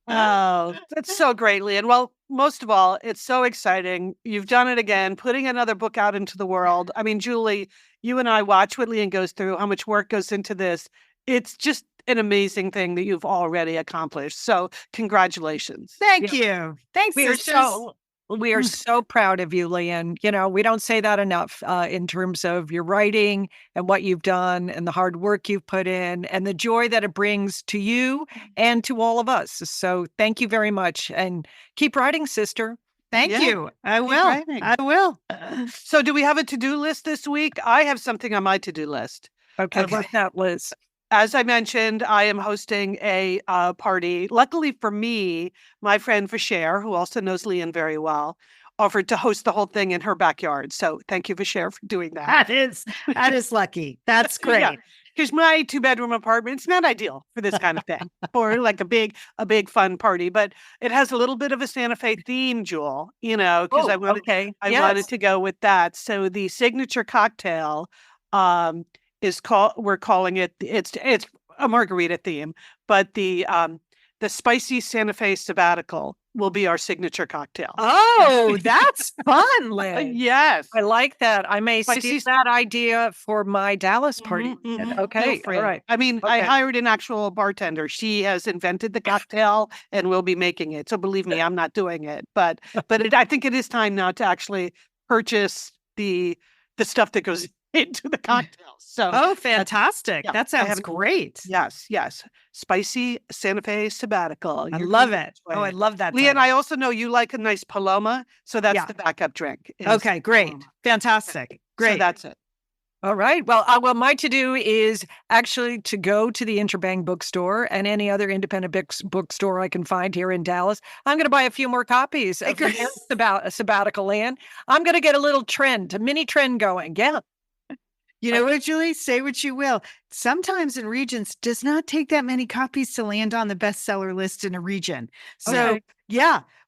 Oh, that's so great, Lian. Well, most of all, it's so exciting. You've done it again, putting another book out into the world. I mean, Julie, you and I watch what Lian goes through, how much work goes into this. It's just an amazing thing that you've already accomplished. So congratulations. Thank you. Thanks, We are so proud of you, Lian. You know, we don't say that enough in terms of your writing and what you've done and the hard work you've put in and the joy that it brings to you and to all of us. So thank you very much. And keep writing, sister. Thank you. I will. I will. So do we have a to-do list this week? I have something on my to-do list. Okay. What's that, Liz? As I mentioned, I am hosting a party. Luckily for me, my friend Vasher, who also knows Lian very well, offered to host the whole thing in her backyard. So thank you, Vasher, for doing that. That is lucky. That's great. Because my 2-bedroom apartment's not ideal for this kind of thing, or like a big fun party. But it has a little bit of a Santa Fe theme, Jewel. You know, because I wanted to go with that. So the signature cocktail. We're calling it, it's a margarita theme, but the spicy Santa Fe Sabbatical will be our signature cocktail. Oh, that's fun, Liz. Yes. I like that. I may steal that idea for my Dallas party. Okay. All right. I mean, I hired an actual bartender. She has invented the cocktail and will be making it. So believe me, I'm not doing it. But I think it is time now to actually purchase the stuff that goes into the cocktails. So fantastic. That sounds great. Yes. Spicy Santa Fe Sabbatical. I love it. Oh, I love that. Lian, I also know you like a nice Paloma, so that's the backup drink. Okay, great. Fantastic. Great. So that's it. All right. Well, my to-do is actually to go to the Interbang bookstore and any other independent bookstore I can find here in Dallas. I'm going to buy a few more copies of a sabbatical, Lian. I'm going to get a mini trend going. Yeah. You know what, Julie? Say what you will. Sometimes in regions does not take that many copies to land on the bestseller list in a region. So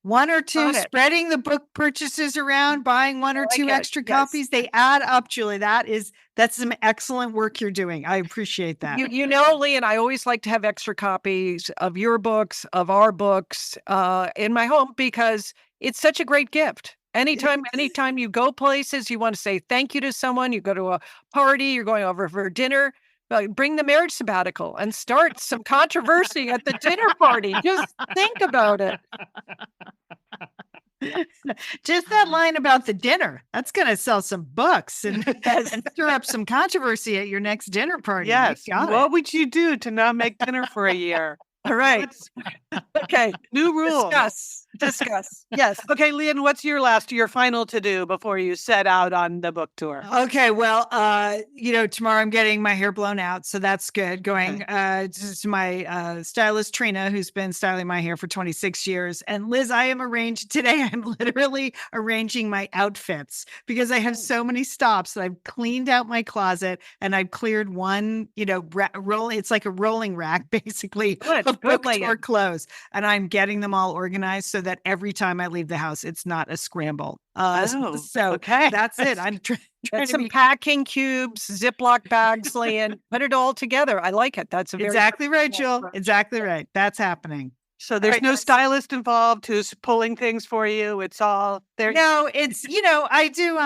one or two, spreading the book purchases around, buying one or two extra copies, they add up, Julie. That's some excellent work you're doing. I appreciate that. You know, Lian, I always like to have extra copies of your books, of our books in my home because it's such a great gift. Anytime you go places, you want to say thank you to someone, you go to a party, you're going over for dinner, bring the Marriage Sabbatical and start some controversy at the dinner party. Just think about it. Just that line about the dinner, that's going to sell some books and stir up some controversy at your next dinner party. Yes. What would you do to not make dinner for a year? All right. Okay. New rule. Discuss. Yes. Okay, Lian, what's your final to do before you set out on the book tour? Okay. Well, tomorrow I'm getting my hair blown out. So that's good. Going to my stylist, Trina, who's been styling my hair for 26 years. And Liz, I'm literally arranging my outfits because I have so many stops that I've cleaned out my closet and I've cleared one, it's like a rolling rack, basically. Of book tour clothes, and I'm getting them all organized so that every time I leave the house, it's not a scramble. That's it. I'm trying some packing cubes, Ziploc bags, Lian. Put it all together. I like it. That's exactly right, Jill. Exactly right. That's happening. So there's no stylist involved who's pulling things for you. It's all there. No, it's I do.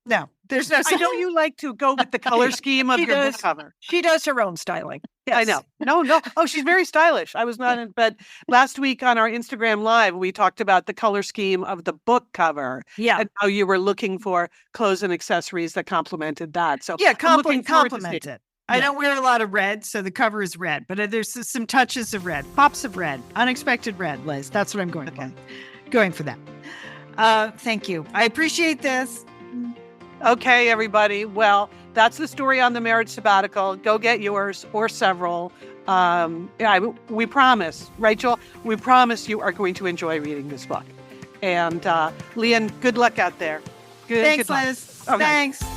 No, there's no. I know you like to go with the color scheme of your book cover. She does her own styling. Yes. I know. No. Oh, she's very stylish. I was not, but last week on our Instagram Live, we talked about the color scheme of the book cover. Yeah. And how you were looking for clothes and accessories that complemented that. So complement it. I don't wear a lot of red, so the cover is red, but there's some touches of red, pops of red, unexpected red, Liz. That's what I'm going for. Going for that. Thank you. I appreciate this. Okay, everybody. Well, that's the story on the Marriage Sabbatical. Go get yours or several. We promise, Rachel, we promise you are going to enjoy reading this book. And Lian, good luck out there. Thanks, good luck. Liz. Okay. Thanks.